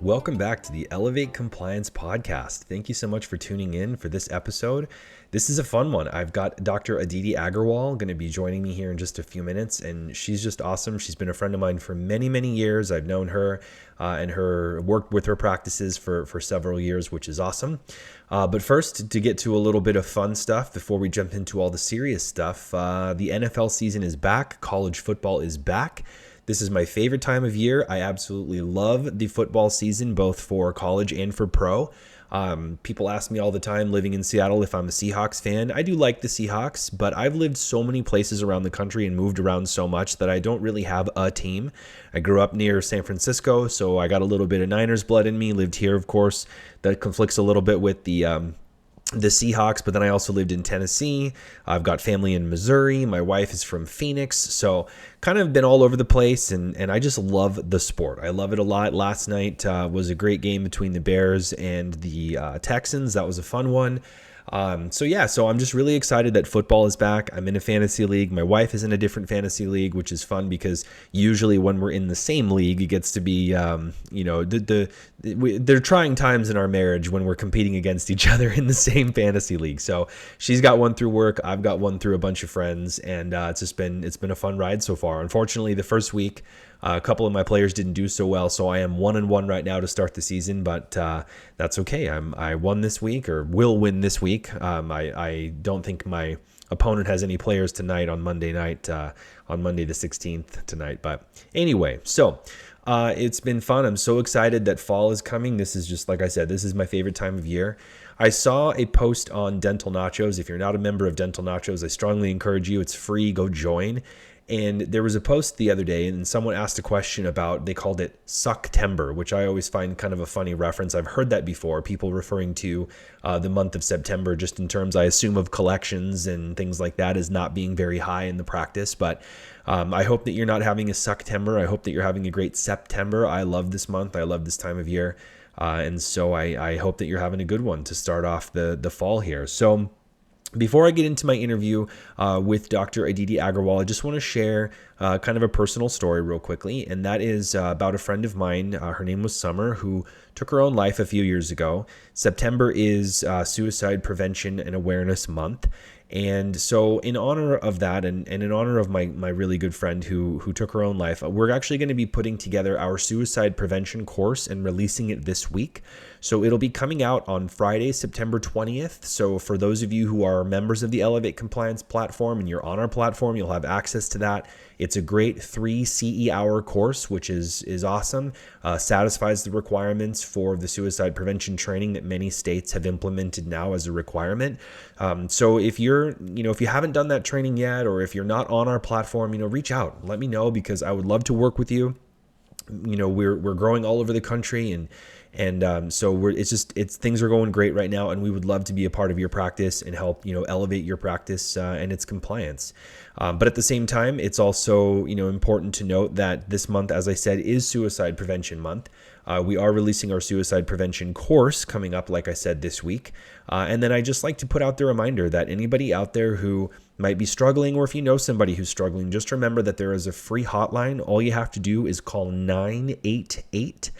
Welcome back to the Elevate Compliance Podcast. Thank you so much for tuning in for this episode. This is a fun one. I've got Dr. Aditi Agarwal going to be joining me here in just a few minutes, and she's just awesome. She's been a friend of mine for many, many years. I've known her and worked with her practices for several years, which is awesome. But first, to get to a little bit of fun stuff before we jump into all the serious stuff, the NFL season is back. College football is back. This is my favorite time of year. I absolutely love the football season, both for college and for pro. People ask me all the time living in Seattle if I'm a Seahawks fan. I do like the Seahawks, but I've lived so many places around the country and moved around so much that I don't really have a team. I grew up near San Francisco, so I got a little bit of Niners blood in me. Lived here, of course. That conflicts a little bit with the Seahawks, but then I also lived in Tennessee. I've got family in Missouri. My wife is from Phoenix, so kind of been all over the place, and I just love the sport. I love it a lot. Last night was a great game between the Bears and the Texans. That was a fun one. So I'm just really excited that football is back. I'm in a fantasy league. My wife is in a different fantasy league, which is fun because usually when we're in the same league, it gets to be, there are trying times in our marriage when we're competing against each other in the same fantasy league. So she's got one through work. I've got one through a bunch of friends, and it's been a fun ride so far. Unfortunately, the first week, a couple of my players didn't do so well, so I am 1-1 right now to start the season, but that's okay. I won this week, or will win this week. I don't think my opponent has any players tonight on Monday night, on Monday the 16th tonight. But anyway, so it's been fun. I'm so excited that fall is coming. This is just, like I said, this is my favorite time of year. I saw a post on Dental Nachos. If you're not a member of Dental Nachos, I strongly encourage you. It's free. Go join. And there was a post the other day, and someone asked a question about, they called it Sucktember, which I always find kind of a funny reference. I've heard that before, people referring to the month of September, just in terms, I assume, of collections and things like that as not being very high in the practice. But I hope that you're not having a Sucktember. I hope that you're having a great September. I love this month. I love this time of year. And so I hope that you're having a good one to start off the fall here. So before I get into my interview with Dr. Aditi Agarwal, I just want to share kind of a personal story real quickly, and that is about a friend of mine. Her name was Summer, who took her own life a few years ago. September is Suicide Prevention and Awareness Month. And so in honor of that, and in honor of my really good friend who took her own life, we're actually going to be putting together our suicide prevention course and releasing it this week. So it'll be coming out on Friday, September 20th. So for those of you who are members of the Elevate Compliance platform and you're on our platform, you'll have access to that. It's a great 3 CE hour course, which is awesome. Satisfies the requirements for the suicide prevention training that many states have implemented now as a requirement. So if you haven't done that training yet, or if you're not on our platform, reach out, let me know, because I would love to work with you. We're growing all over the country, and so things are going great right now, and we would love to be a part of your practice and help elevate your practice and its compliance. But at the same time, it's also important to note that this month, as I said, is Suicide Prevention Month. We are releasing our suicide prevention course coming up, like I said, this week. And then I just like to put out the reminder that anybody out there who might be struggling, or if you know somebody who's struggling, just remember that there is a free hotline. All you have to do is call 988,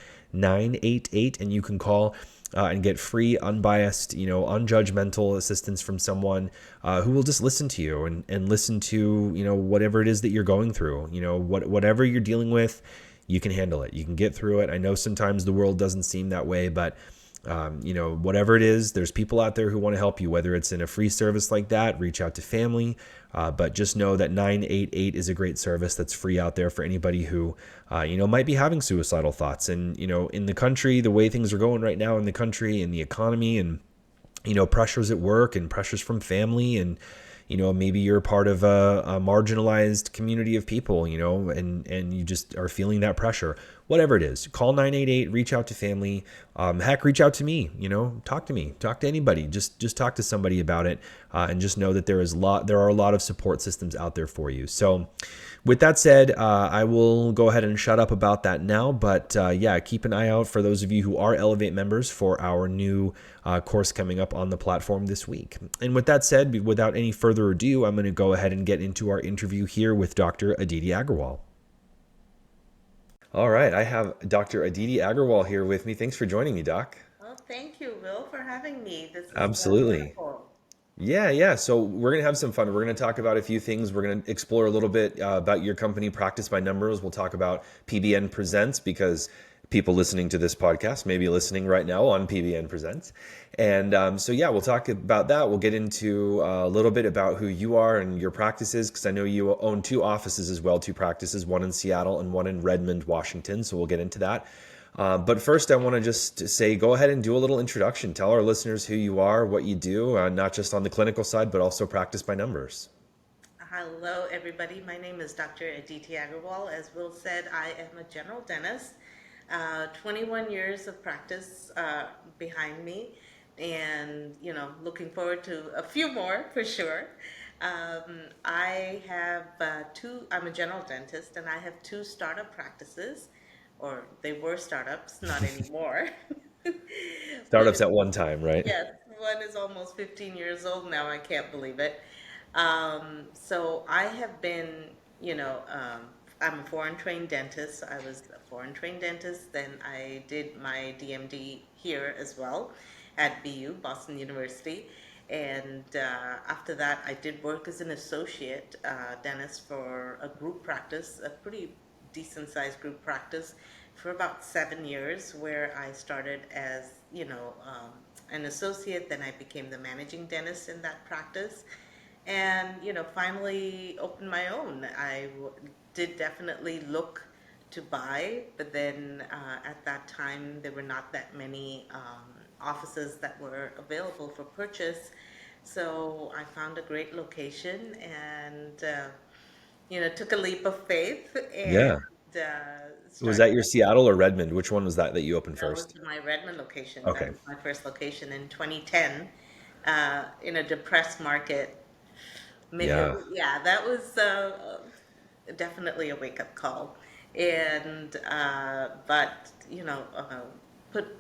and you can call and get free, unbiased, unjudgmental assistance from someone who will just listen to you and listen to, whatever it is that you're going through, whatever you're dealing with. You can handle it. You can get through it. I know sometimes the world doesn't seem that way, but whatever it is, there's people out there who want to help you, whether it's in a free service like that, reach out to family. But just know that 988 is a great service that's free out there for anybody who, might be having suicidal thoughts. And, in the country, the way things are going right now in the country and the economy, and, pressures at work and pressures from family, and, maybe you're part of a marginalized community of people, and you just are feeling that pressure. Whatever it is, call 988, reach out to family. Heck, reach out to me, talk to me, talk to anybody. Just talk to somebody about it, and just know that there are a lot of support systems out there for you. So with that said, I will go ahead and shut up about that now. But keep an eye out for those of you who are Elevate members for our new course coming up on the platform this week. And with that said, without any further ado, I'm going to go ahead and get into our interview here with Dr. Aditi Agarwal. All right, I have Dr. Aditi Agarwal here with me. Thanks for joining me, Doc. Well, thank you, Will, for having me. This is Absolutely. wonderful. Yeah. So we're gonna have some fun. We're gonna talk about a few things. We're gonna explore a little bit about your company, Practice by Numbers. We'll talk about PBN Presents because people listening to this podcast may be listening right now on PBN Presents. And so yeah, we'll talk about that. We'll get into a little bit about who you are and your practices because I know you own two offices as well, two practices, one in Seattle and one in Redmond, Washington. So we'll get into that. But first, I want to just say go ahead and do a little introduction. Tell our listeners who you are, what you do, not just on the clinical side, but also practice by numbers. Hello, everybody. My name is Dr. Aditi Agarwal. As Will said, I am a general dentist. 21 years of practice behind me, and looking forward to a few more for sure. I have two. I'm a general dentist, and I have two startup practices, or they were startups, not anymore. One Startups is at one time, right? Yes, one is almost 15 years old now. I can't believe it. So I have been, I'm a foreign trained dentist. I was a foreign trained dentist. Then I did my DMD here as well at BU, Boston University. And after that, I did work as an associate dentist for a group practice, a pretty decent sized group practice for about 7 years, where I started as, an associate. Then I became the managing dentist in that practice, and finally opened my own. Did definitely look to buy, but then at that time there were not that many offices that were available for purchase. So I found a great location and took a leap of faith and Yeah. Was started. that your Seattle or Redmond? Which one was that you opened That was first? my Redmond location. That Okay. was my first location in 2010, in a depressed market. Yeah. Yeah, that was definitely a wake-up call. And but put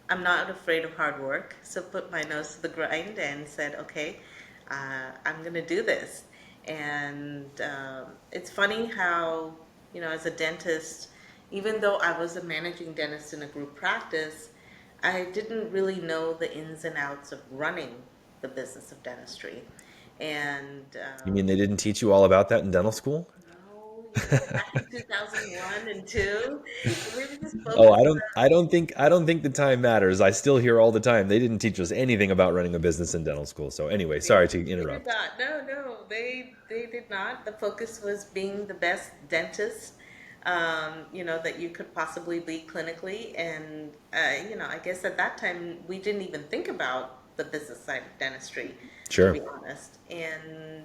I'm not afraid of hard work, so put my nose to the grind and said, okay, I'm gonna do this. And it's funny how, as a dentist, even though I was a managing dentist in a group practice, I didn't really know the ins and outs of running the business of dentistry. And You mean they didn't teach you all about that in dental school? no, back in 2001 and 2, we were just Oh, focused. I don't think the time matters. I still hear all the time they didn't teach us anything about running a business in dental school. So anyway, sorry to They did interrupt. not. No, no, they did not. The focus was being the best dentist, that you could possibly be clinically. And I guess at that time we didn't even think about the business side of dentistry, to Sure. be honest. And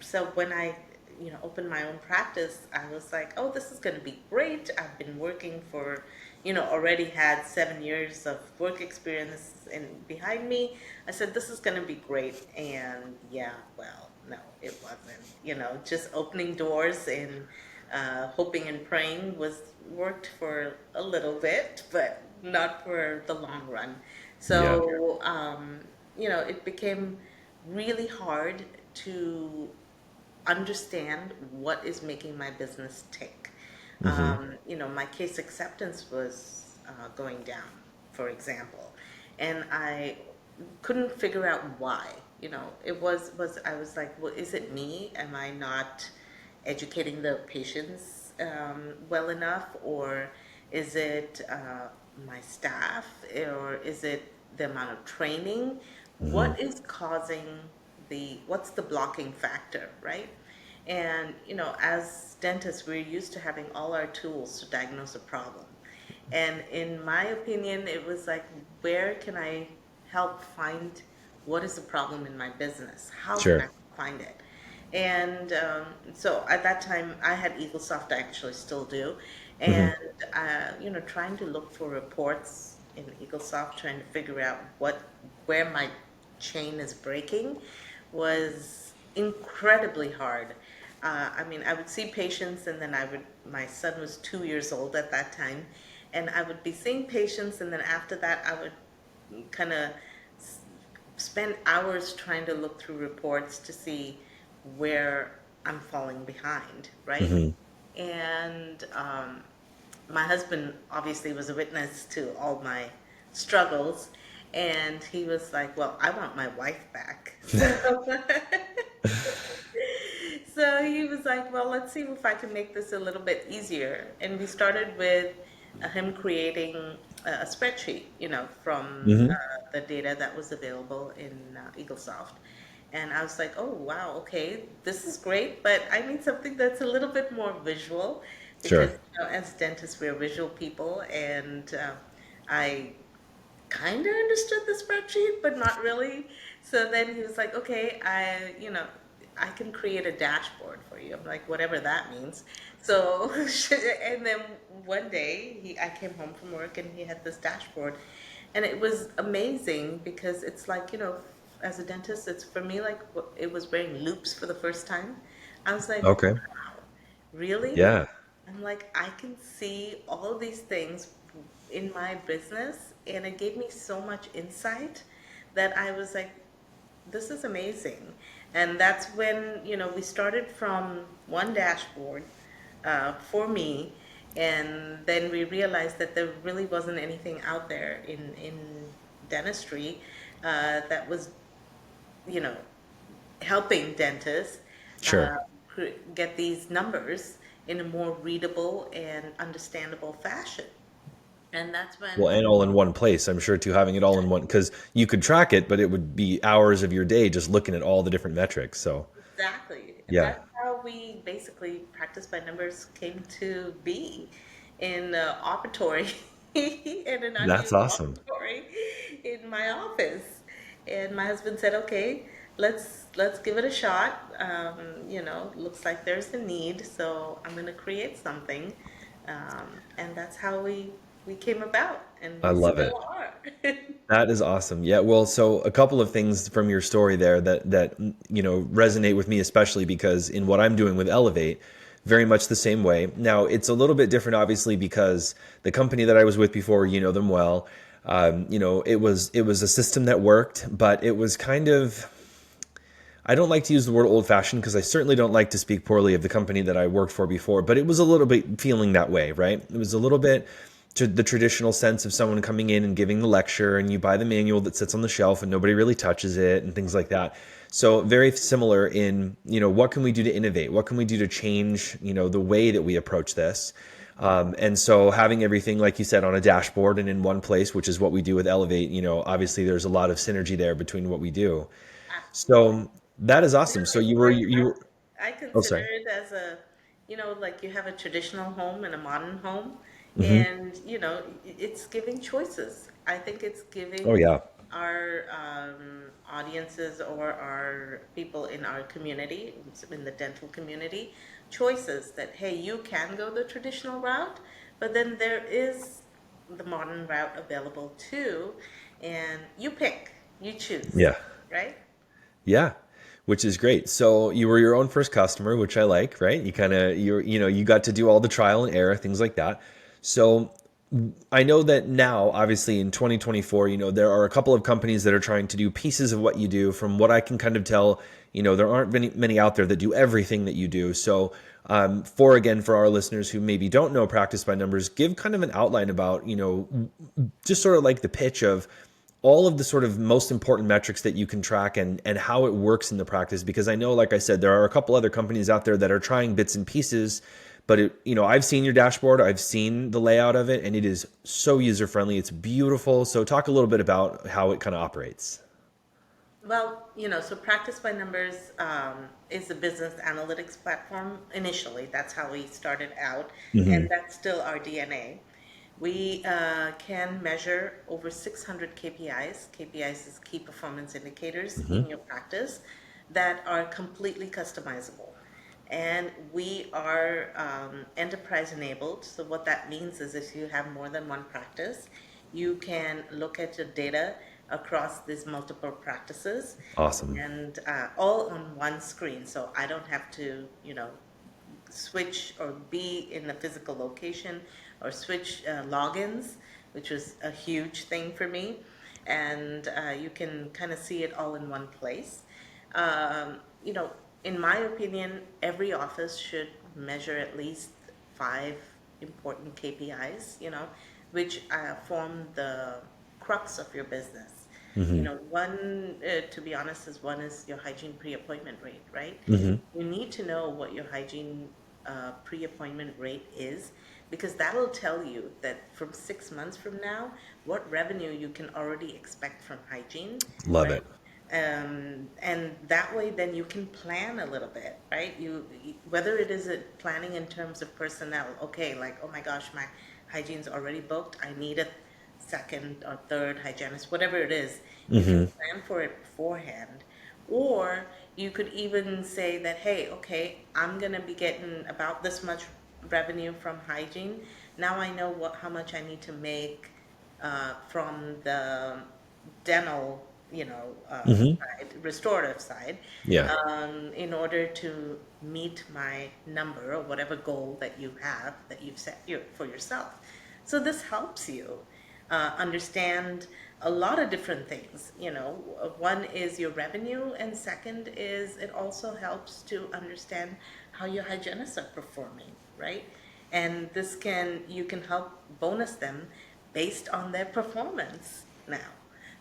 so when I, opened my own practice, I was like, oh, this is going to be great. I've been working for, already had 7 years of work experience behind me. I said, this is going to be great. And yeah, well, no, it wasn't. Just opening doors and hoping and praying worked for a little bit, but not for the long run. Yeah. So, it became really hard to understand what is making my business tick. Hmm. My case acceptance was going down, for example, and I couldn't figure out why. It was I was like, well, is it me? Am I not educating the patients well enough, or is it my staff, or is it the amount of training? Hmm. What is causing what's the blocking factor, right? And as dentists, we're used to having all our tools to diagnose a problem. And in my opinion, it was like, where can I help find what is the problem in my business? How can I Sure. find it? And so at that time, I had EagleSoft, I actually still do. Hmm. And, trying to look for reports in EagleSoft, trying to figure out where my chain is breaking was incredibly hard. I mean, I would see patients, and then my son was 2 years old at that time, and I would be seeing patients, and then after that, I would kind of spend hours trying to look through reports to see where I'm falling behind, right? Hmm. and my husband obviously was a witness to all my struggles, and he was like, "Well, I want my wife back." So he was like, "Well, let's see if I can make this a little bit easier." And we started with him creating a spreadsheet, from Hmm. the data that was available in EagleSoft. And I was like, "Oh, wow, okay, this is great, but I need something that's a little bit more visual because, Sure. as dentists, we're visual people." And I kind of understood the spreadsheet, but not really. So then he was like, "Okay, I can create a dashboard for you." I'm like, "Whatever that means." So, and then one day I came home from work and he had this dashboard, and it was amazing because it's like, as a dentist, it's for me like it was wearing loops for the first time. I was like, Okay. "Wow, really?" Yeah. I'm like, I can see all of these things in my business, and it gave me so much insight that I was like, this is amazing. And that's when, we started from one dashboard for me, and then we realized that there really wasn't anything out there in dentistry that was, you know, helping dentists uh, Sure. get these numbers in a more readable and understandable fashion. And that's when, Well, and all in one place. I'm sure too, having it all in one, because you could track it, but it would be hours of your day just looking at all the different metrics. So, exactly, and yeah, that's how we basically practice by numbers came to be in operatory in an that's unused awesome. operatory in my office. And my husband said, "Okay, let's give it a shot. Looks like there's a need, so I'm going to create something." And that's how we came about, and I we love it. still are. That is awesome. Yeah. Well, so a couple of things from your story there that resonate with me, especially because in what I'm doing with Elevate, very much the same way. Now, it's a little bit different, obviously, because the company that I was with before, you know them well. It was a system that worked, but it was kind of, I don't like to use the word old fashioned because I certainly don't like to speak poorly of the company that I worked for before, but it was a little bit feeling that way, right? It was a little bit to the traditional sense of someone coming in and giving the lecture, and you buy the manual that sits on the shelf and nobody really touches it and things like that. So very similar in, what can we do to innovate? What can we do to change, the way that we approach this? And so having everything, like you said, on a dashboard and in one place, which is what we do with Elevate, obviously there's a lot of synergy there between what we do. Absolutely. So that is You know, awesome. So it's you were like you were I oh, consider sorry. it as like you have a traditional home and a modern home, Hmm. and it's giving choices. I think it's Oh giving yeah. our audiences or our people in our community, in the dental community, choices that, hey, you can go the traditional route, but then there is the modern route available too, and you pick, you choose, Yeah. right? Yeah. Which is great. So you were your own first customer, which I like, right? You kind of you got to do all the trial and error, things like that. So I know that now, obviously in 2024, there are a couple of companies that are trying to do pieces of what you do. From what I can kind of tell, there aren't many out there that do everything that you do. So, for our listeners who maybe don't know practice by numbers, give kind of an outline about, just sort of like the pitch of all of the sort of most important metrics that you can track and how it works in the practice. Because I know, like I said, there are a couple other companies out there that are trying bits and pieces, but I've seen your dashboard, I've seen the layout of it, and it is so user friendly. It's beautiful. So talk a little bit about how it kind of operates. Well, so Practice by Numbers is a business analytics platform initially. That's how we started out, and Hmm. that's still our DNA. We can measure over 600 KPIs. KPIs is key performance indicators Hmm. in your practice that are completely customizable. And we are enterprise enabled. So, what that means is if you have more than one practice, you can look at your data across these multiple practices Awesome. and all on one screen. So, I don't have to, switch or be in a physical location or switch logins, which was a huge thing for me. And you can kind of see it all in one place. Um, you know, in my opinion, every office should measure at least five important KPIs, which form the crux of your business. One, to be honest, is one is your hygiene pre-appointment rate, right? Hmm. You need to know what your hygiene pre-appointment rate is because that'll tell you that from 6 months from now, what revenue you can already expect from hygiene, Love right? it. And that way, then you can plan a little bit, right? Whether it is planning in terms of personnel, okay, like, oh my gosh, my hygiene's already booked. I need a second or third hygienist, whatever it is. You can Hmm. plan for it beforehand. Or you could even say that, hey, okay, I'm gonna be getting about this much revenue from hygiene. Now I know how much I need to make from the dental, Hmm. side, restorative side, Yeah. in order to meet my number or whatever goal that you have that you've set for yourself. So this helps you understand a lot of different things. One is your revenue, and second is it also helps to understand how your hygienists are performing, right? And you can help bonus them based on their performance now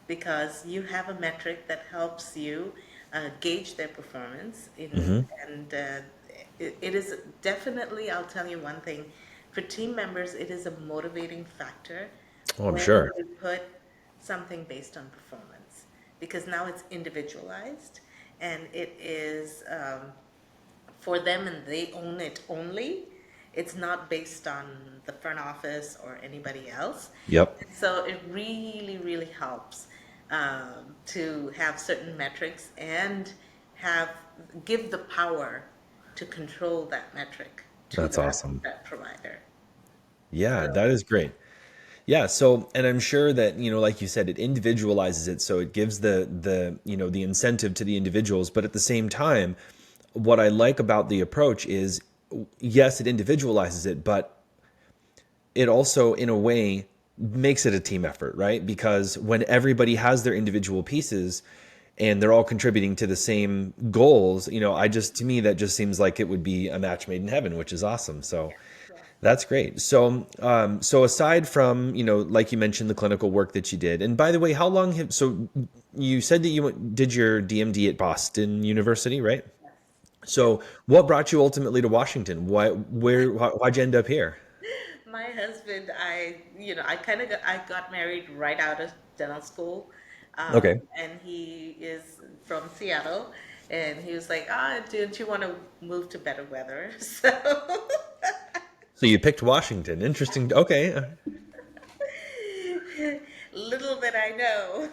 because you have a metric that helps you gauge their performance Hmm. and it is definitely, I'll tell you one thing, for team members it is a motivating factor Oh, I'm when sure. you put something based on performance because now it's individualized and it is for them and they own it only. It's not based on the front office or anybody else. Yep. And so it really, really helps to have certain metrics and have give the power to control that metric to That's that, awesome. that provider. Yeah, So that is great. Yeah, so and I'm sure that, like you said, it individualizes it, so it gives the incentive to the individuals, but at the same time, what I like about the approach is yes, it individualizes it, but it also in a way makes it a team effort, right? Because when everybody has their individual pieces and they're all contributing to the same goals, I just to me that just seems like it would be a match made in heaven, which is awesome. So yeah, yeah. that's great. So aside from, like you mentioned, the clinical work that you did, and by the way, how long so you said that did your DMD at Boston University, right? Yes. Yes. So what brought you ultimately to Washington? Why'd you end up here? My husband, I got married right out of dental school, Okay. and he is from Seattle, and he was like, don't you want to move to better weather? So, So you picked Washington. Interesting. Okay. little did I know.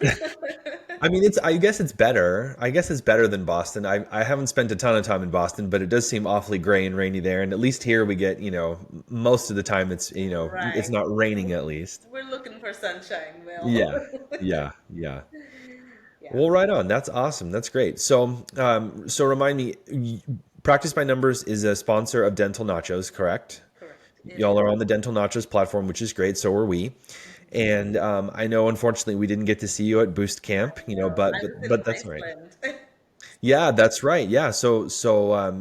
I mean, I guess it's better. I guess it's better than Boston. I haven't spent a ton of time in Boston, but it does seem awfully gray and rainy there. And at least here we get, most of the time it's Right. not raining at least. We're looking for sunshine, Will. Yeah. Yeah. Yeah. Yeah, Well, right on. That's awesome. That's great. So remind me, Practice by Numbers is a sponsor of Dental Nachos, correct? correct. It Y'all is. are on the Dental Nachos platform, which is great. So are we. Mhm. And I know, unfortunately, we didn't get to see you at Boost Camp, I know. but I but was in but that's all right. Iceland. Yeah, that's right. Yeah. So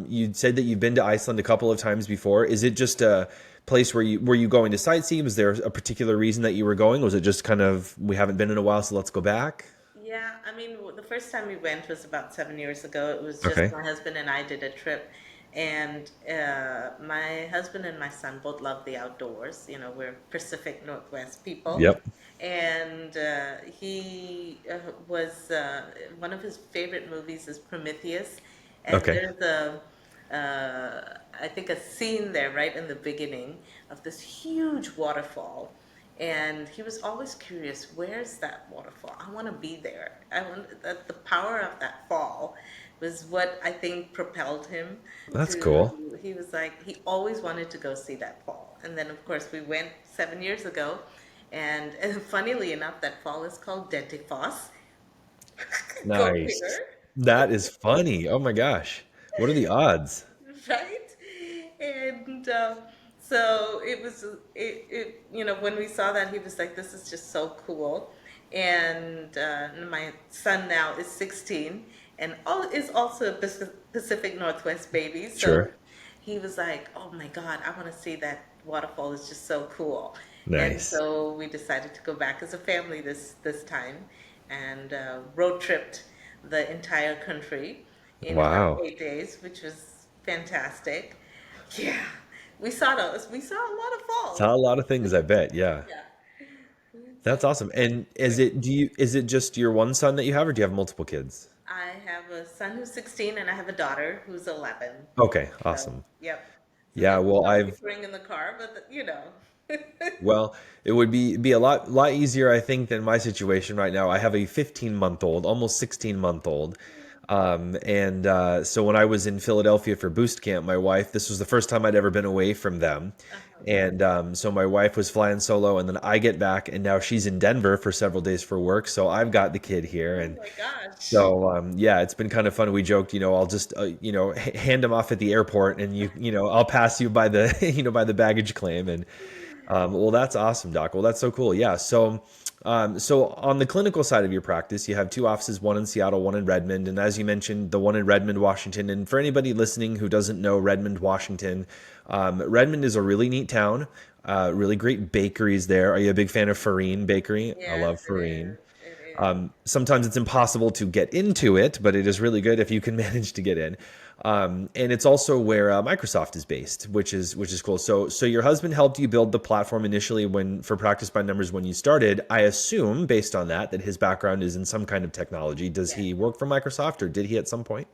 you said that you've been to Iceland a couple of times before. Is it just a place where you were you going to sightsee? Was there a particular reason that you were going? Was it just kind of we haven't been in a while, so let's go back? Yeah, I mean, the first time we went was about 7 years ago. It was just Okay. my husband and I did a trip, and my husband and my son both love the outdoors. We're Pacific Northwest people, Yep. and he was one of his favorite movies is Prometheus, and Okay. there's I think a scene there right in the beginning of this huge waterfall. And he was always curious, where's that waterfall? I want to be there. I want that the power of that fall was what I think propelled him That's cool. to, he was like, he always wanted to go see that fall. And then, of course, we went 7 years ago. And funnily enough, that fall is called Dentifoss. Go Nice. figure. That is funny. Oh my gosh. What are the odds? Right? And so when we saw that, he was like, this is just so cool. And my son now is 16 and is also a Pacific Northwest baby. So Sure. he was like, "Oh my God, I want to see that waterfall. It's just so cool." And Nice. so we decided to go back as a family this time and road tripped the entire country in about Wow. 8 days, which was fantastic. Yeah, we saw a lot of falls. Saw a lot of things, I bet. Yeah. Yeah. So That's awesome. And great. is it just your one son that you have, or do you have multiple kids? I have a son who's 16 and I have a daughter who's 11. Okay, So, awesome. yep. So Yeah, there's a well, lot of I've bickering in the car, but you know. well, it would be a lot easier, I think, than my situation right now. I have a 15-month-old, almost 16-month-old. And so when I was in Philadelphia for Boost Camp, my wife, this was the first time I'd ever been away from them. Uh-huh. And so my wife was flying solo, and then I get back, and now she's in Denver for several days for work. So I've got the kid here, Oh and my gosh. so yeah, it's been kind of fun. We joked, I'll just hand him off at the airport, and I'll pass you by the by the baggage claim, and well, that's awesome, Doc. Well, that's so cool. Yeah. So on the clinical side of your practice, you have two offices, one in Seattle, one in Redmond. And as you mentioned, the one in Redmond, Washington. And for anybody listening who doesn't know Redmond, Washington, Redmond is a really neat town. Really great bakeries there. Are you a big fan of Farine Bakery? I Yes, love it Farine. is. It is. Sometimes it's impossible to get into it, but it is really good if you can manage to get in. And it's also where Microsoft is based, which is cool. So your husband helped you build the platform initially when for Practice by Numbers when you started. I assume based on that his background is in some kind of technology. Does Yes. he work for Microsoft or did he at some point?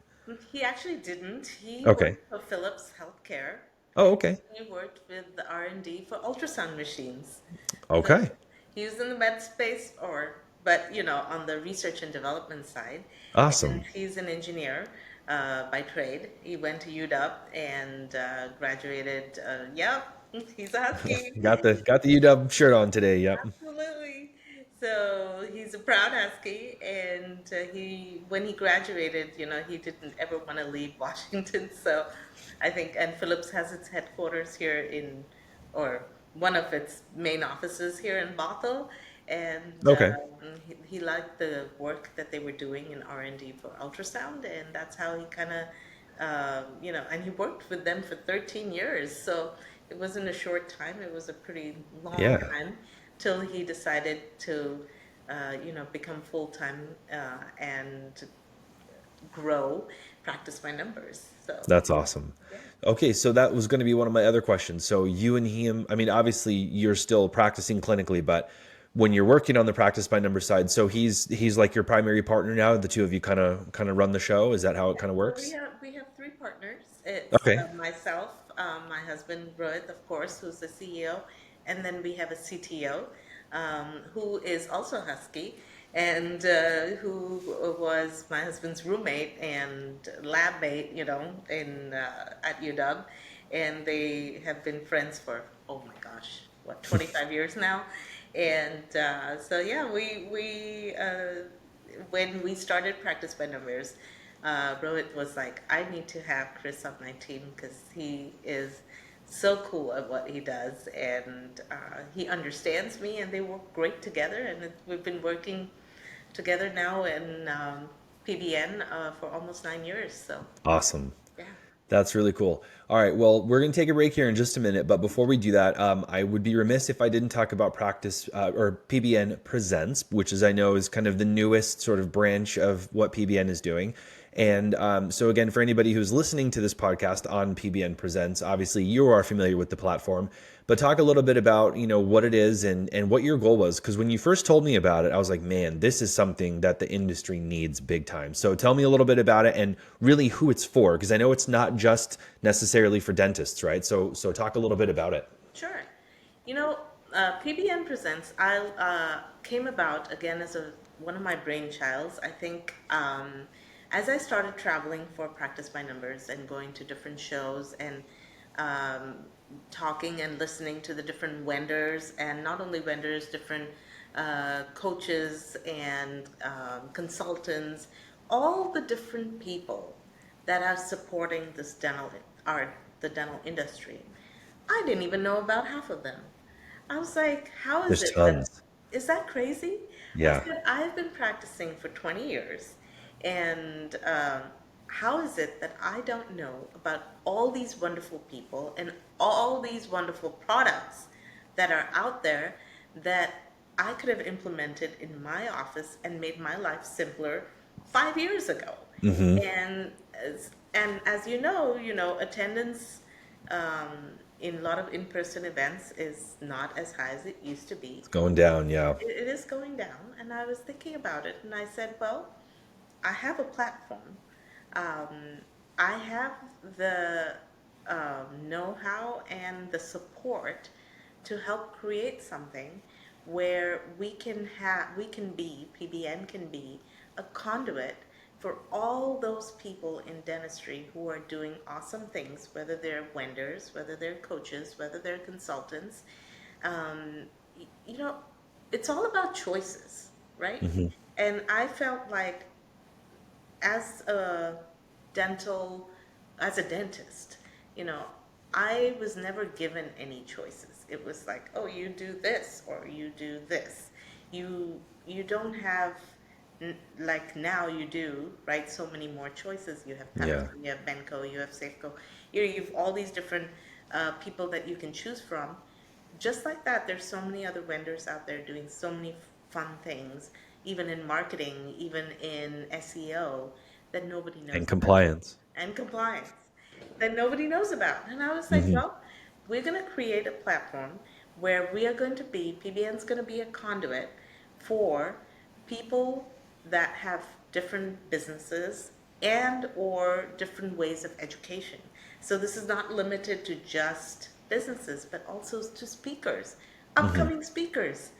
He actually didn't. He Okay. worked for Philips Healthcare Oh, and okay. he worked with the R&D for ultrasound machines. So Okay. he was in the med space but on the research and development side. And Awesome. he's an engineer by trade. He went to UW and graduated. Yep, he's a Husky. Got the UW shirt on today. Yep. Absolutely. So he's a proud Husky, and when he graduated, he didn't ever want to leave Washington. So I think, and Philips has its headquarters here or one of its main offices here in Bothell, and Okay. he liked the work that they were doing in R&D for ultrasound, and that's how he kind of, and he worked with them for 13 years. So it wasn't a short time; it was a pretty long Yeah. time till he decided to, become full time and grow, practice my numbers. So That's awesome. yeah. Okay, so that was going to be one of my other questions. So you and him, I mean, obviously you're still practicing clinically, but when you're working on the practice by number side, so he's like your primary partner now. The two of you kind of run the show. Is that how it kind of So we works? have we have three partners. It's Okay. myself, my husband Rohit, of course, who's the CEO, and then we have a CTO, who is also Husky, and who was my husband's roommate and lab mate, in at UW, and they have been friends for oh my gosh, what 25 years now, and so yeah, we when we started Practice by Numbers, Rohit was like, I need to have Chris on my team because he is so cool at what he does, and he understands me, and they work great together. And we've been working together now in PBN for almost 9 years. So Awesome. yeah, That's really cool. All right. Well, we're going to take a break here in just a minute. But before we do that, I would be remiss if I didn't talk about Practice or PBN Presents, which is I know is kind of the newest sort of branch of what PBN is doing. And so again, for anybody who's listening to this podcast on PBN Presents, obviously you are familiar with the platform, but talk a little bit about, what it is and what your goal was. Because when you first told me about it, I was like, man, this is something that the industry needs big time. So tell me a little bit about it and really who it's for, because I know it's not just necessarily for dentists, right? So talk a little bit about it. sure. You know, PBN Presents, I came about again as one of my brainchilds. I think as I started traveling for Practice by Numbers and going to different shows and um, talking and listening to the different vendors, and not only vendors, different coaches and consultants, all the different people that are supporting this the dental industry. I didn't even know about half of them. I was like, how is There's it that, tons. is that crazy? I Yeah. said, I've been practicing for 20 years and how is it that I don't know about all these wonderful people and all these wonderful products that are out there that I could have implemented in my office and made my life simpler 5 years ago? And as you know, attendance in a lot of in-person events is not as high as it used to be. It's going down, yeah. It is going down, and I was thinking about it, and I said, well, I have a platform. Um, I have the know-how and the support to help create something where PBN can be a conduit for all those people in dentistry who are doing awesome things, whether they're vendors, whether they're coaches, whether they're consultants. Um, you know, it's all about choices, right? And I felt like as a dental, as a dentist, you know, I was never given any choices. It was like, oh, you do this or you do this. You don't have like now you do, right? So many more choices. You have Yeah. Pepsi, you have Benco, you have Safeco. You've all these different people that you can choose from. Just like that, there's so many other vendors out there doing so many fun things, even in marketing, even in SEO, that nobody knows And about, compliance. and compliance that nobody knows about. And I was like, Hmm. well, we're going to create a platform where we are going to be, PBN's going to be a conduit for people that have different businesses and or different ways of education. So this is not limited to just businesses, but also to speakers, upcoming speakers.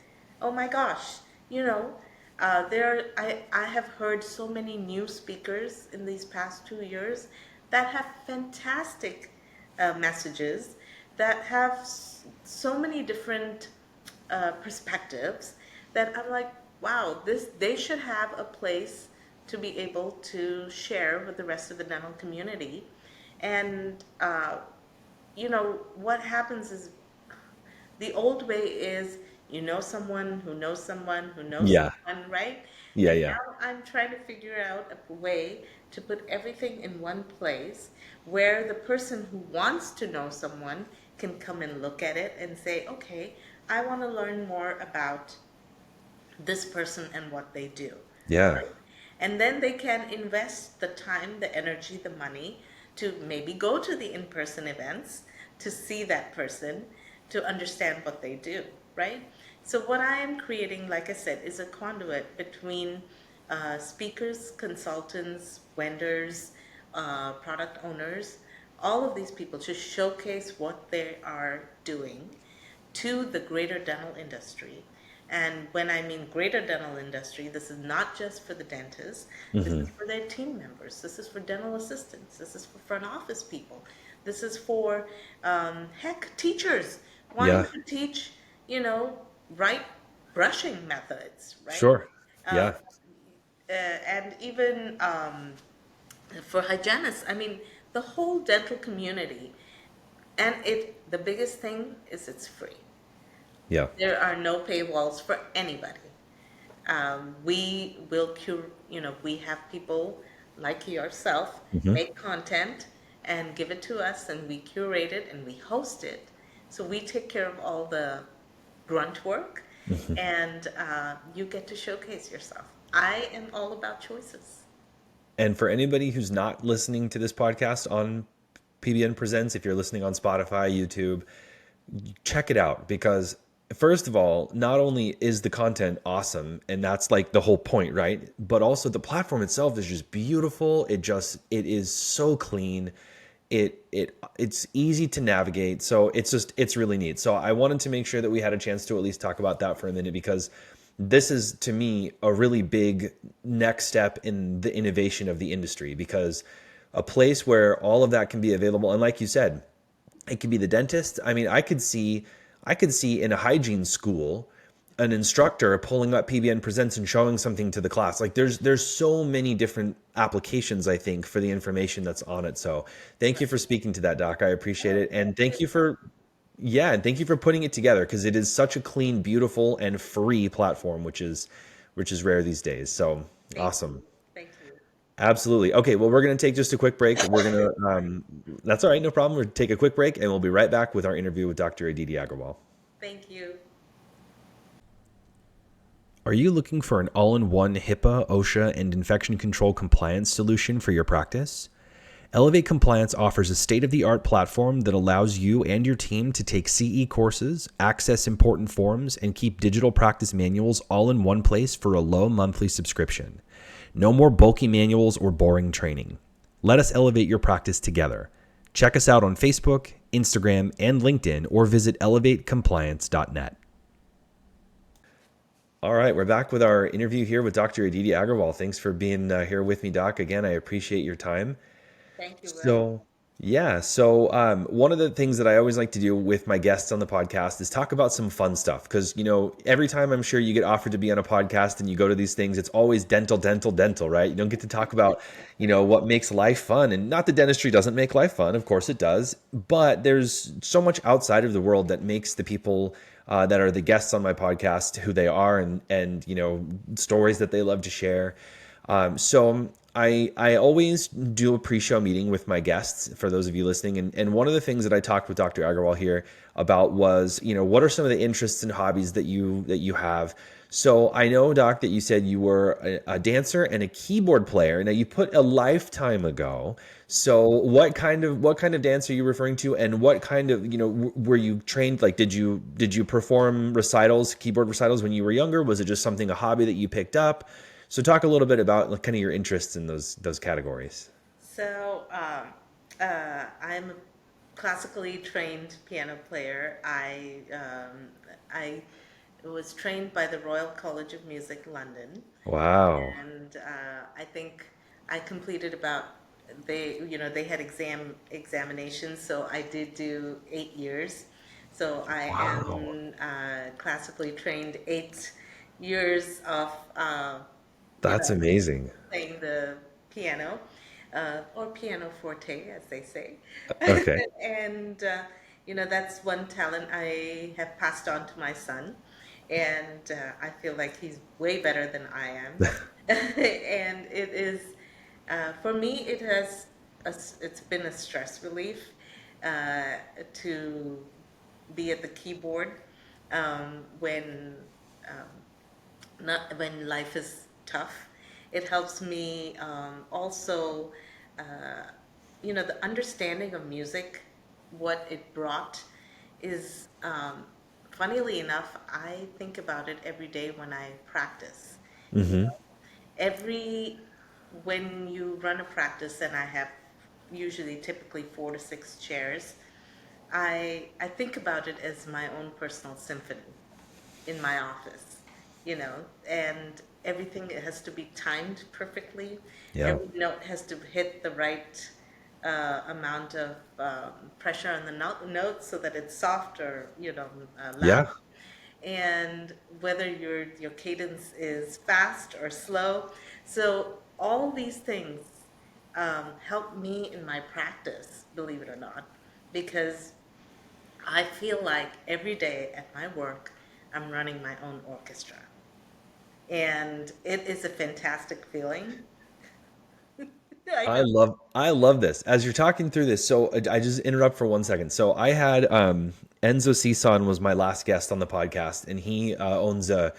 Oh my gosh, you know, I have heard so many new speakers in these past 2 years that have fantastic messages, that have so many different perspectives, that I'm like, wow, this they should have a place to be able to share with the rest of the dental community. And what happens is the old way is you know someone who knows someone who knows Yeah. someone, right? Yeah, And yeah. now I'm trying to figure out a way to put everything in one place where the person who wants to know someone can come and look at it and say, okay, I want to learn more about this person and what they do, Yeah. right? And then they can invest the time, the energy, the money to maybe go to the in-person events to see that person, to understand what they do, right? So what I am creating, like I said, is a conduit between speakers, consultants, vendors, product owners, all of these people to showcase what they are doing to the greater dental industry. And when I mean greater dental industry, this is not just for the dentists, this is for their team members, this is for dental assistants, this is for front office people, this is for, heck, teachers wanting Yeah. to teach, right brushing methods, right? Sure. Uh, Yeah. and even for hygienists, I mean, the whole dental community. And the biggest thing is it's free. Yeah. There are no paywalls for anybody. We will we have people like yourself make content and give it to us, and we curate it and we host it. So we take care of all the grunt work, and you get to showcase yourself. I am all about choices. And for anybody who's not listening to this podcast on PBN Presents, if you're listening on Spotify, YouTube, check it out because first of all, not only is the content awesome and that's like the whole point, right? But also the platform itself is just beautiful. It is so clean. It's easy to navigate. So it's really neat. So I wanted to make sure that we had a chance to at least talk about that for a minute because this is to me a really big next step in the innovation of the industry because a place where all of that can be available and like you said, it could be the dentist. I mean, I could see in a hygiene school an instructor pulling up PBN Presents and showing something to the class. Like there's so many different applications I think for the information that's on it. So thank you for speaking to that, Doc. I appreciate Oh, it. And thank thank you. you for yeah, and thank you for putting it together because it is such a clean, beautiful, and free platform, which is rare these days. So Thank you. awesome. Thank you. Absolutely. Okay, well, we're going to take just a quick break. We're going to, that's all right, no problem. We'll take a quick break and we'll be right back with our interview with Dr. Aditi Agarwal. Thank you. Are you looking for an all in one HIPAA, OSHA, and infection control compliance solution for your practice? Elevate Compliance offers a state of the art platform that allows you and your team to take CE courses, access important forms, and keep digital practice manuals all in one place for a low monthly subscription. No more bulky manuals or boring training. Let us elevate your practice together. Check us out on Facebook, Instagram, and LinkedIn, or visit elevatecompliance.net. All right, we're back with our interview here with Dr. Aditi Agarwal. Thanks for being here with me, Doc. Again, I appreciate your time. Thank you, Will. So, yeah. One of the things that I always like to do with my guests on the podcast is talk about some fun stuff. Because, every time I'm sure you get offered to be on a podcast and you go to these things, it's always dental, dental, dental, right? You don't get to talk about, what makes life fun. And not that dentistry doesn't make life fun. Of course it does. But there's so much outside of the world that makes the people that are the guests on my podcast who they are and, stories that they love to share. I always do a pre-show meeting with my guests for those of you listening. And one of the things that I talked with Dr. Agarwal here about was, what are some of the interests and hobbies that you have? So I know, Doc, that you said you were a dancer and a keyboard player. Now you put a lifetime ago. So what kind of dance are you referring to? And what kind of, were you trained? Like, did you perform recitals, keyboard recitals when you were younger? Was it just something, a hobby that you picked up? So talk a little bit about like, kind of your interests in those categories. So, I'm a classically trained piano player. I was trained by the Royal College of Music, London, Wow. and I think I completed about they had examinations, so I did do 8 years. So I Wow. am classically trained 8 years of you That's know amazing. playing the piano, or piano forte, as they say. Okay. And, that's one talent I have passed on to my son. And I feel like he's way better than I am. And it is, for me, it's been a stress relief to be at the keyboard when not when life is tough. It helps me also, uh, the understanding of music, what it brought is, funnily enough, I think about it every day when I practice. You Mm-hmm. know, every, when you run a practice, and I have usually typically 4 to 6 chairs, I think about it as my own personal symphony in my office, and everything has to be timed perfectly. Yeah. Every note has to hit the right amount of pressure on the note so that it's soft or, loud. Yeah. And whether your cadence is fast or slow. So all these things help me in my practice, believe it or not, because I feel like every day at my work, I'm running my own orchestra. And it is a fantastic feeling. I I know. love I love this. As you're talking through this, so I just interrupt for 1 second. So I had Enzo Cison was my last guest on the podcast, and he owns a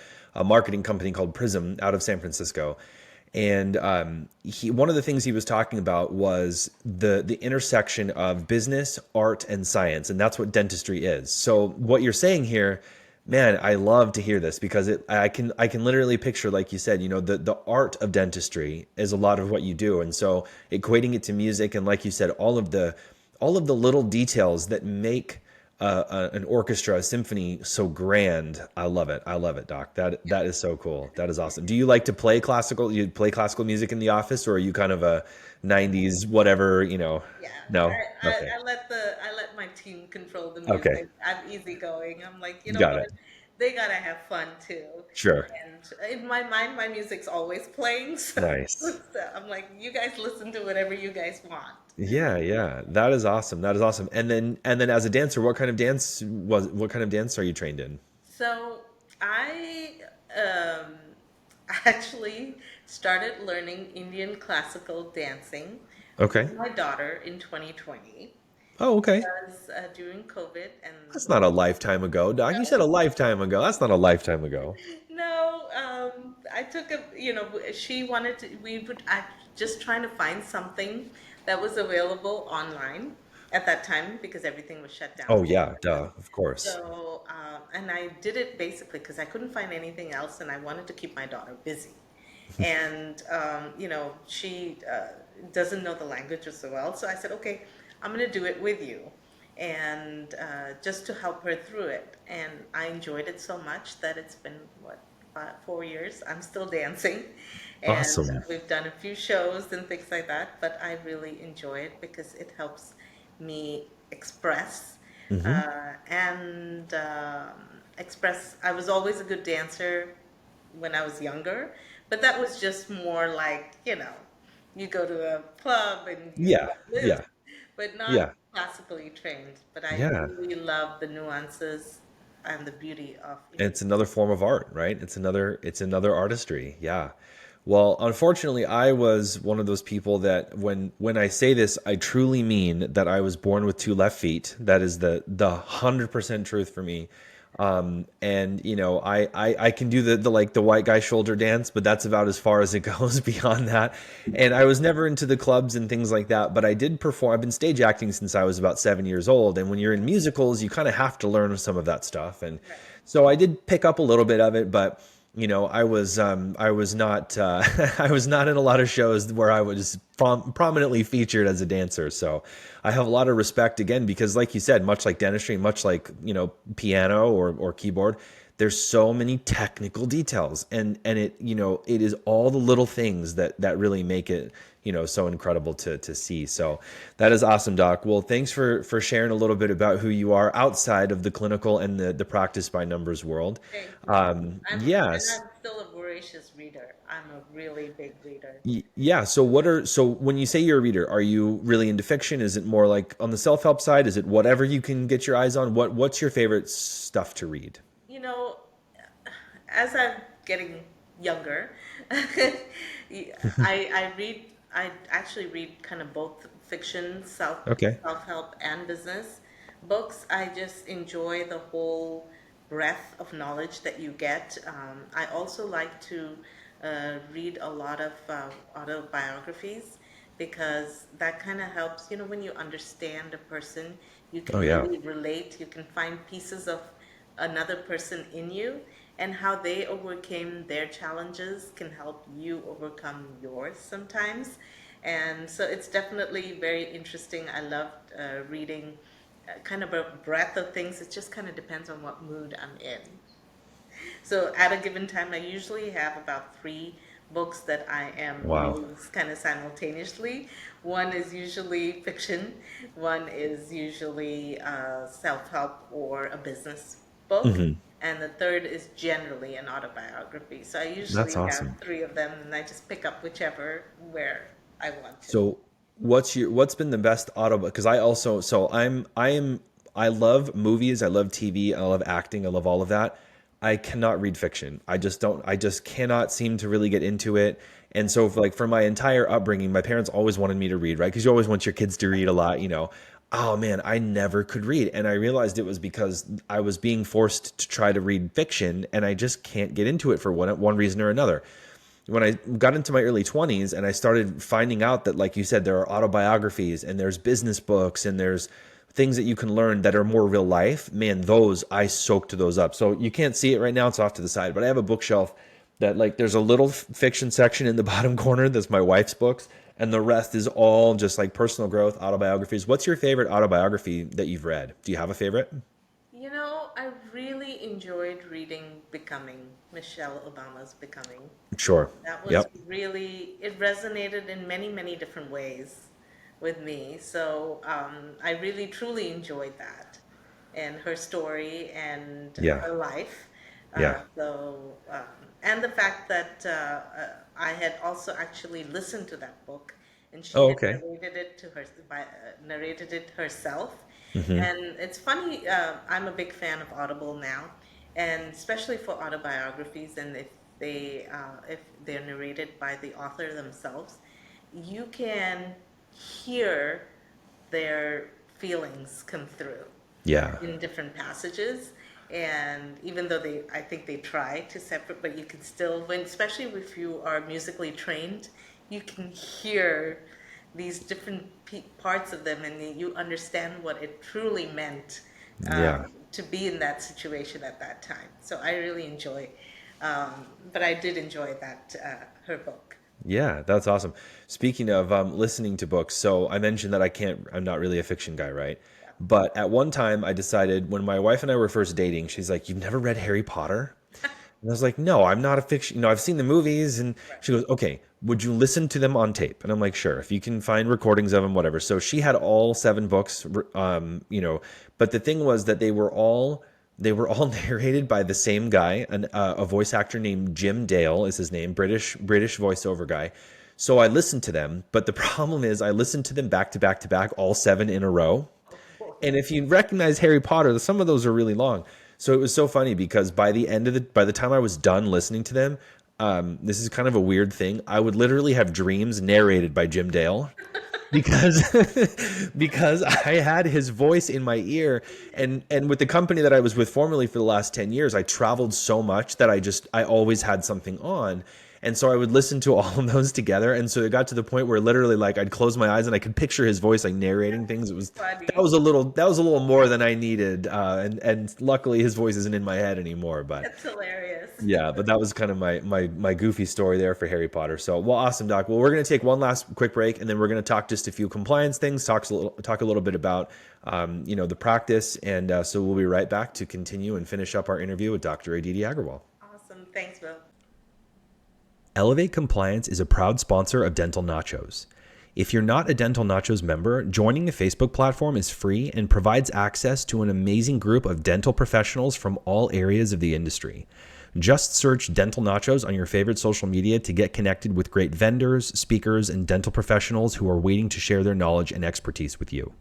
marketing company called Prism out of San Francisco. And one of the things he was talking about was the intersection of business, art, and science, and that's what dentistry is. So what you're saying here, man, I love to hear this because I can literally picture, like you said, the art of dentistry is a lot of what you do, and so equating it to music and, like you said, all of the little details that make an orchestra, a symphony so grand. I love it. I love it, Doc. That is so cool. That is awesome. Do you like to play classical? You play classical music in the office, or are you kind of a '90s whatever? Yeah, No. I, I, Okay. I let my team control the Okay. music. I'm easygoing. I'm like, you know Got what? it. They gotta have fun too. Sure. And in my mind, my music's always playing. Nice. So I'm like, you guys listen to whatever you guys want. Yeah, yeah. That is awesome. That is awesome. And then as a dancer, what kind of dance are you trained in? So I actually started learning Indian classical dancing with Okay. my daughter in 2020. Oh, okay. Was during COVID, and That's not a lifetime ago, Doc. You said a lifetime ago. That's not a lifetime ago. no, I took a, she wanted to, we would act, just trying to find something that was available online at that time because everything was shut down. Oh yeah, duh, of course. So, and I did it basically because I couldn't find anything else and I wanted to keep my daughter busy. And, she doesn't know the language so well. So I said, okay, I'm going to do it with you. And just to help her through it. And I enjoyed it so much that it's been, what, 4 years. I'm still dancing. And Awesome. we've done a few shows and things like that. But I really enjoy it because it helps me express Hmm. and express. I was always a good dancer when I was younger, but that was just more like, you go to a club and you Yeah, live, yeah, but not yeah. classically trained. But I Yeah. really love the nuances and the beauty of Indian. It's another form of art, right? It's another artistry. Yeah. Well, unfortunately, I was one of those people that when I say this, I truly mean that I was born with two left feet. That is the 100% truth for me. And I can do the like the white guy shoulder dance, but that's about as far as it goes beyond that. And I was never into the clubs and things like that, but I did perform. I've been stage acting since I was about 7 years old. And when you're in musicals, you kind of have to learn some of that stuff. And Right. so I did pick up a little bit of it, but I was not I was not in a lot of shows where I was prominently featured as a dancer. So I have a lot of respect again because, like you said, much like dentistry, much like piano or keyboard, there's so many technical details, and it is all the little things that really make it so incredible to see. So that is awesome, Doc. Well, thanks for sharing a little bit about who you are outside of the clinical and the practice by numbers world. Thank you. And Yes. I'm still a voracious reader. I'm a really big reader. Yeah. So when you say you're a reader, are you really into fiction? Is it more like on the self-help side? Is it whatever you can get your eyes on? What's your favorite stuff to read? You know, as I'm getting younger, I actually read kind of both fiction, Okay. self-help and business books. I just enjoy the whole breadth of knowledge that you get. I also like to read a lot of autobiographies because that kind of helps, when you understand a person, you Oh can yeah. really relate, you can find pieces of another person in you, and how they overcame their challenges can help you overcome yours sometimes. And so it's definitely very interesting. I loved reading kind of a breadth of things. It just kind of depends on what mood I'm in. So at a given time, I usually have about three books that I am Wow. reading kind of simultaneously. One is usually fiction, one is usually self-help or a business book, Hmm. and the third is generally an autobiography. So I That's usually have awesome. three of them, and I just pick up whichever where I want to. So what's been the best auto because I also so I love movies, I love TV, I love acting, I love all of that. I cannot read fiction. I just cannot seem to really get into it. And so for my entire upbringing, my parents always wanted me to read, right? Because you always want your kids to read a lot. Oh man, I never could read. And I realized it was because I was being forced to try to read fiction and I just can't get into it for one reason or another. When I got into my early 20s and I started finding out that, like you said, there are autobiographies and there's business books and there's things that you can learn that are more real life, man, those I soaked those up. So you can't see it right now, it's off to the side, but I have a bookshelf that, like, there's a little fiction section in the bottom corner that's my wife's books, and the rest is all just like personal growth autobiographies. What's your favorite autobiography that you've read? Do you have a favorite? I really enjoyed reading Becoming, Michelle Obama's Becoming. Sure. That was Yep. really, it resonated in many, many different ways with me. So I really, truly enjoyed that and her story and Yeah. her life. Yeah. And the fact that I had also actually listened to that book, and she Oh, had okay. narrated it herself. Hmm. And it's funny, I'm a big fan of Audible now, and especially for autobiographies, and if if they're narrated by the author themselves, you can hear their feelings come through Yeah. in different passages. And even though I think they try to separate, but you can still, especially if you are musically trained, you can hear these different parts of them, and you understand what it truly meant Yeah. to be in that situation at that time. So I really enjoy, but I did enjoy that her book. Yeah, that's awesome. Speaking of listening to books, so I mentioned that I'm not really a fiction guy, right? But at one time, I decided when my wife and I were first dating, she's like, "You've never read Harry Potter?" And I was like, "No, I'm not a fiction. I've seen the movies." And Right. she goes, "Okay, would you listen to them on tape?" And I'm like, "Sure, if you can find recordings of them, whatever." So she had all seven books, but the thing was that they were all narrated by the same guy, a voice actor named Jim Dale is his name, British voiceover guy. So I listened to them, but the problem is I listened to them back to back to back, all seven in a row. Oh boy. And if you recognize Harry Potter, some of those are really long. So it was so funny because by the time I was done listening to them, this is kind of a weird thing. I would literally have dreams narrated by Jim Dale because because I had his voice in my ear, and with the company that I was with formerly for the last 10 years, I traveled so much that I always had something on. And so I would listen to all of those together. And so it got to the point where literally like I'd close my eyes and I could picture his voice like narrating things. Funny. That was a little more than I needed. And luckily his voice isn't in my head anymore. But That's hilarious. yeah, but that was kind of my goofy story there for Harry Potter. So, well, awesome, Doc. Well, we're going to take one last quick break, and then we're going to talk just a few compliance things, talk a little bit about, the practice, and so we'll be right back to continue and finish up our interview with Dr. Aditi Agarwal. Awesome. Thanks, Will. Elevate Compliance is a proud sponsor of Dental Nachos. If you're not a Dental Nachos member, joining the Facebook platform is free and provides access to an amazing group of dental professionals from all areas of the industry. Just search Dental Nachos on your favorite social media to get connected with great vendors, speakers, and dental professionals who are waiting to share their knowledge and expertise with you.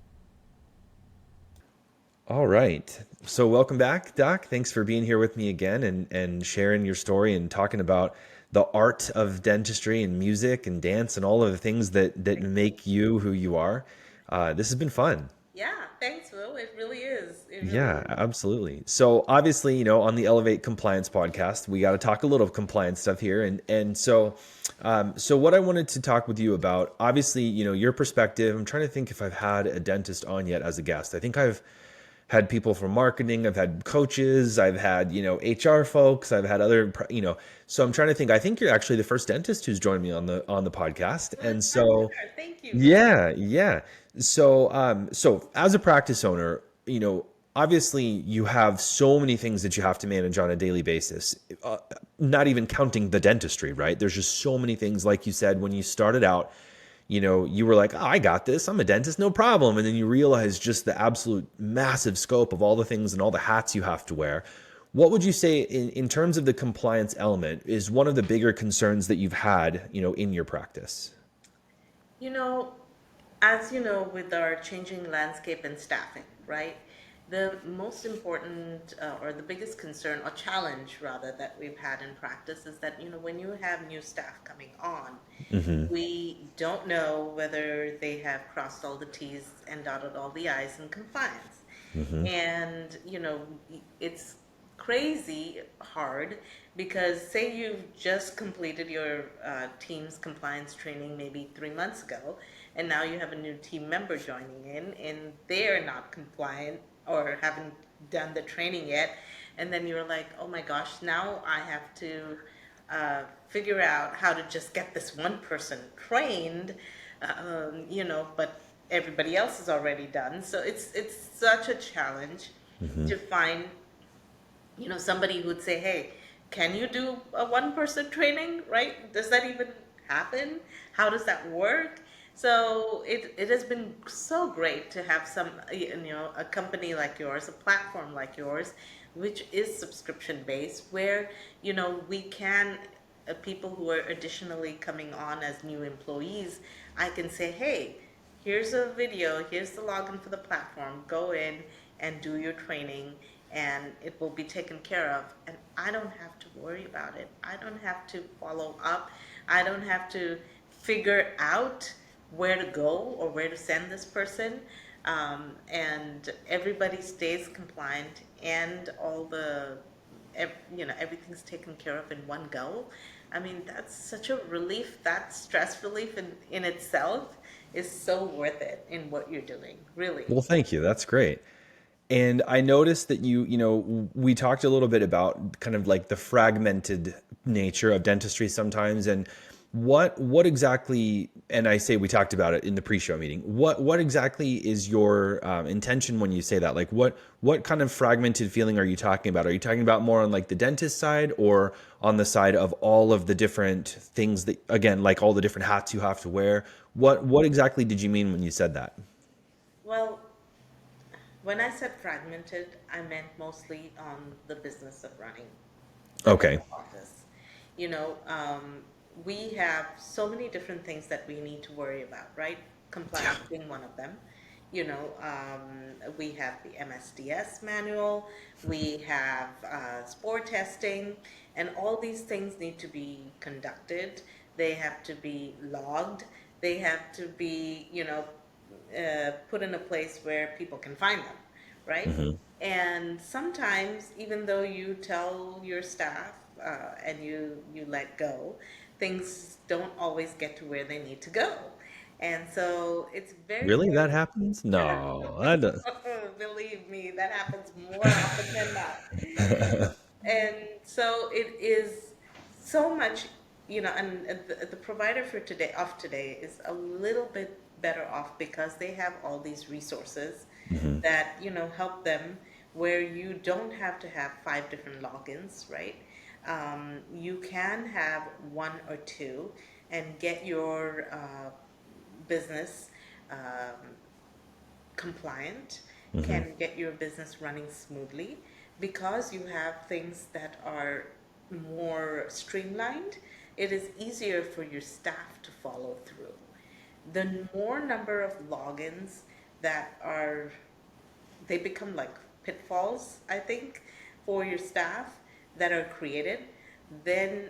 All right. So welcome back, Doc. Thanks for being here with me again and sharing your story and talking about the art of dentistry and music and dance and all of the things that make you who you are. This has been fun. Yeah, thanks, Will. It really is. It really Yeah, is. absolutely. So obviously, on the Elevate Compliance podcast, we got to talk a little compliance stuff here, and so what I wanted to talk with you about, obviously, your perspective. I'm trying to think if I've had a dentist on yet as a guest. I think I've had people from marketing, I've had coaches, I've had HR folks, I've had other. So I'm trying to think. I think you're actually the first dentist who's joined me on the podcast, Well, and it's my so. honor. Thank you. Yeah, yeah. So as a practice owner, obviously you have so many things that you have to manage on a daily basis. Not even counting the dentistry, right? There's just so many things. Like you said, when you started out, you were like, "Oh, I got this. I'm a dentist, no problem." And then you realize just the absolute massive scope of all the things and all the hats you have to wear. What would you say in terms of the compliance element is one of the bigger concerns that you've had, in your practice? You know, as you know, with our changing landscape and staffing, right? The most important or the biggest concern or challenge rather that we've had in practice is that, when you have new staff coming on, Hmm. we don't know whether they have crossed all the T's and dotted all the I's in compliance. Hmm. And, it's crazy hard because say you've just completed your team's compliance training maybe 3 months ago, and now you have a new team member joining in and they're not compliant or haven't done the training yet. And then you're like, oh my gosh, now I have to figure out how to just get this one person trained, but everybody else is already done. So it's such a challenge Hmm. to find, somebody who would say, hey, can you do a one person training, right? Does that even happen? How does that work? So it has been so great to have a company like yours, a platform like yours, which is subscription based, where, we can, people who are additionally coming on as new employees, I can say, hey, here's a video, here's the login for the platform, go in and do your training, and it will be taken care of. And I don't have to worry about it. I don't have to follow up. I don't have to figure out where to go or where to send this person. And everybody stays compliant, and all the everything's taken care of in one go. I mean, that's such a relief. That stress relief in itself is so worth it in what you're doing, really. Well, thank you. That's great. And I noticed that we talked a little bit about kind of like the fragmented nature of dentistry sometimes, and what exactly, and I say we talked about it in the pre-show meeting. What exactly is your intention when you say that? Like what kind of fragmented feeling are you talking about? Are you talking about more on like the dentist side, or on the side of all of the different things that, again, like all the different hats you have to wear? What exactly did you mean when you said that? Well, when I said fragmented, I meant mostly on the business of running a Okay. dental office. You know, we have so many different things that we need to worry about, right? Yeah. Compliance being one of them. We have the MSDS manual, we have spore testing, and all these things need to be conducted. They have to be logged. They have to be, put in a place where people can find them, right? Hmm. And sometimes, even though you tell your staff and you let go, things don't always get to where they need to go. And so it's very, Really? That very, happens? No, that does. believe me, that happens more often than not. And so it is so much, and the provider for today is a little bit better off because they have all these resources Hmm. that, help them, where you don't have to have five different logins, right? You can have one or two and get your business um, compliant, Hmm. can get your business running smoothly because you have things that are more streamlined. It is easier for your staff to follow through. The more number of logins that are, they become like pitfalls, I think, for your staff that are created, then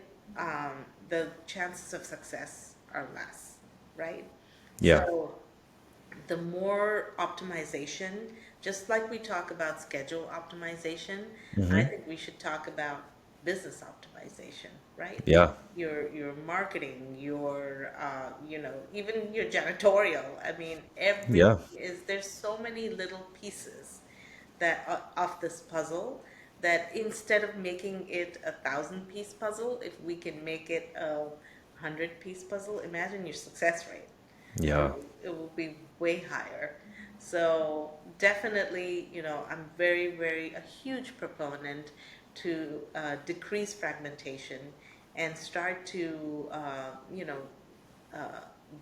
the chances of success are less, right? Yeah. So the more optimization, just like we talk about schedule optimization, I Hmm. think we should talk about business optimization, right? Yeah. Your marketing, your even your janitorial. I mean, Yeah. there's so many little pieces that of this puzzle, that instead of making it 1,000-piece puzzle, if we can make it a 100-piece puzzle, imagine your success rate. Yeah. It will be way higher. So definitely, I'm very, very a huge proponent to decrease fragmentation and start to, uh,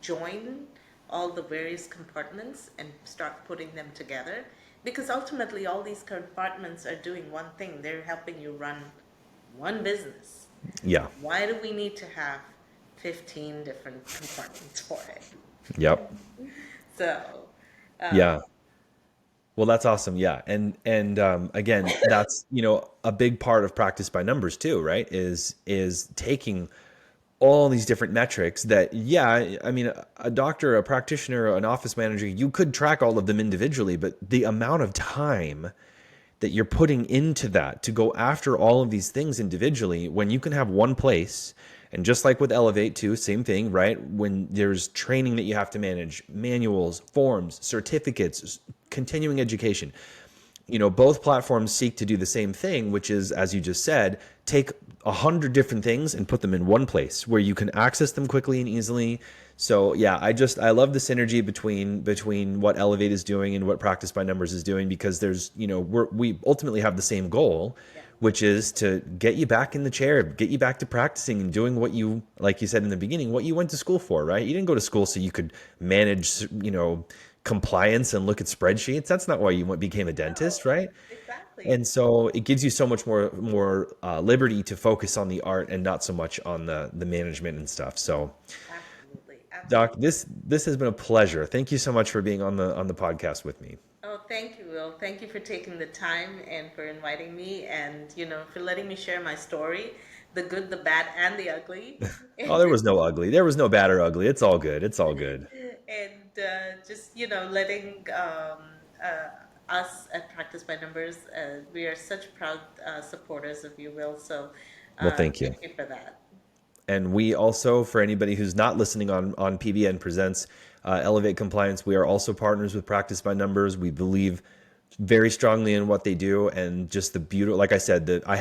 join all the various compartments and start putting them together. Because ultimately, all these compartments are doing one thing. They're helping you run one business. Yeah. Why do we need to have 15 different compartments for it? Yep. So, uh, Yeah. Well, that's awesome. Yeah. And again, that's, a big part of practice by numbers too, right? Is taking all these different metrics that, yeah, I mean, a doctor, a practitioner, an office manager, you could track all of them individually, but the amount of time that you're putting into that to go after all of these things individually, when you can have one place. And just like with Elevate too, same thing, right? When there's training that you have to manage, manuals, forms, certificates, continuing education, both platforms seek to do the same thing, which is, as you just said, take 100 different things and put them in one place where you can access them quickly and easily. So yeah, I love the synergy between what Elevate is doing and what Practice by Numbers is doing, because there's, we ultimately have the same goal, yeah. which is to get you back in the chair, get you back to practicing and doing what you, like you said in the beginning, what you went to school for, right? You didn't go to school so you could manage, compliance and look at spreadsheets. That's not why you became a dentist, No, right? exactly. And so it gives you so much more liberty to focus on the art and not so much on the management and stuff. So, Absolutely. Doc, Absolutely. this has been a pleasure. Thank you so much for being on the podcast with me. Oh, Thank you, Will. Thank you for taking the time and for inviting me and, for letting me share my story, the good, the bad, and the ugly. Oh, And there was no ugly. There was no bad or ugly. It's all good. It's all good. just, letting us at Practice by Numbers, we are such proud supporters of you, Will. So Well, thank you. thank you for that. And we also, for anybody who's not listening on PBN Presents Elevate Compliance, we are also partners with Practice by Numbers. We believe very strongly in what they do, and just the beauty. Like I said, that I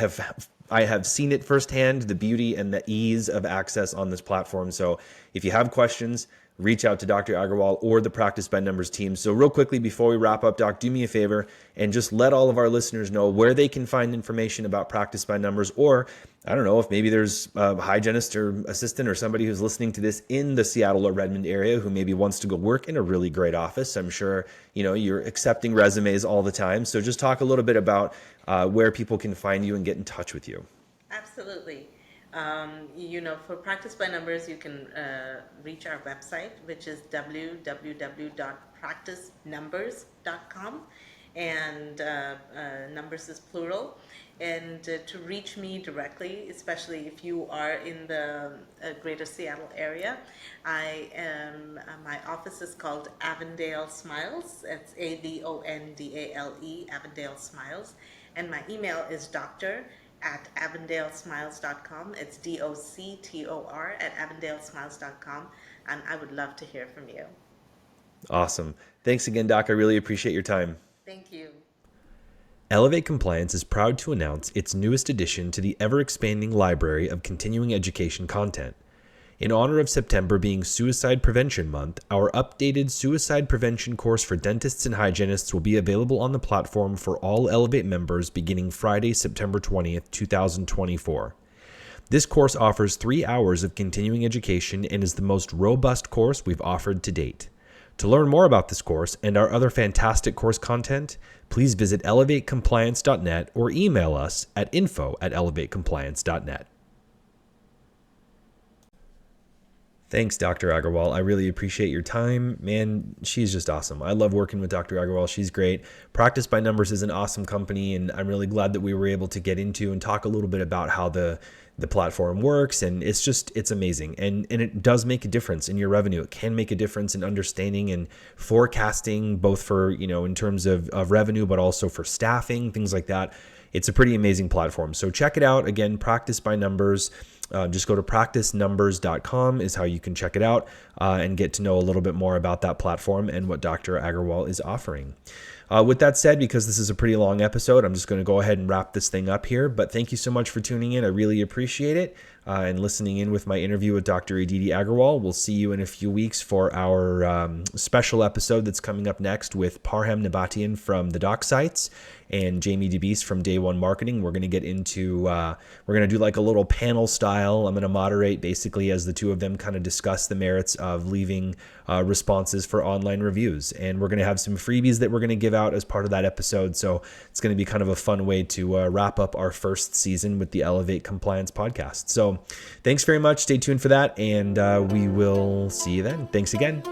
have seen it firsthand, the beauty and the ease of access on this platform. So if you have questions, reach out to Dr. Agarwal or the Practice by Numbers team. So real quickly before we wrap up, Doc, do me a favor and just let all of our listeners know where they can find information about Practice by Numbers, or I don't know if maybe there's a hygienist or assistant or somebody who's listening to this in the Seattle or Redmond area who maybe wants to go work in a really great office. I'm sure, you're accepting resumes all the time. So just talk a little bit about where people can find you and get in touch with you. Absolutely. For Practice by Numbers, you can reach our website, which is www.practicenumbers.com, and numbers is plural. And to reach me directly, especially if you are in the greater Seattle area, my office is called Avondale Smiles. That's Avondale, Avondale Smiles. And my email is doctor@avondalesmiles.com. It's doctor@avondalesmiles.com. And I would love to hear from you. Awesome. Thanks again, Doc. I really appreciate your time. Thank you. Elevate Compliance is proud to announce its newest addition to the ever-expanding library of continuing education content. In honor of September being Suicide Prevention Month, our updated suicide prevention course for dentists and hygienists will be available on the platform for all Elevate members beginning Friday, September 20th, 2024. This course offers 3 hours of continuing education and is the most robust course we've offered to date. To learn more about this course and our other fantastic course content, please visit elevatecompliance.net or email us at info@elevatecompliance.net. Thanks, Dr. Agarwal. I really appreciate your time. Man, she's just awesome. I love working with Dr. Agarwal. She's great. Practice by Numbers is an awesome company, and I'm really glad that we were able to get into and talk a little bit about how the platform works. And it's amazing. And it does make a difference in your revenue. It can make a difference in understanding and forecasting, both for, in terms of revenue, but also for staffing, things like that. It's a pretty amazing platform. So check it out. Again, Practice by Numbers. Just go to practicenumbers.com is how you can check it out and get to know a little bit more about that platform and what Dr. Agarwal is offering. With that said, because this is a pretty long episode, I'm just going to go ahead and wrap this thing up here. But thank you so much for tuning in. I really appreciate it and listening in with my interview with Dr. Aditi Agarwal. We'll see you in a few weeks for our special episode that's coming up next with Parham Nabatian from the Doc Sites and Jamie DeBeast from Day One Marketing. We're going to get into, we're going to do like a little panel style. I'm going to moderate basically as the two of them kind of discuss the merits of leaving responses for online reviews. And we're going to have some freebies that we're going to give out as part of that episode. So it's going to be kind of a fun way to wrap up our first season with the Elevate Compliance podcast. So thanks very much. Stay tuned for that. And we will see you then. Thanks again.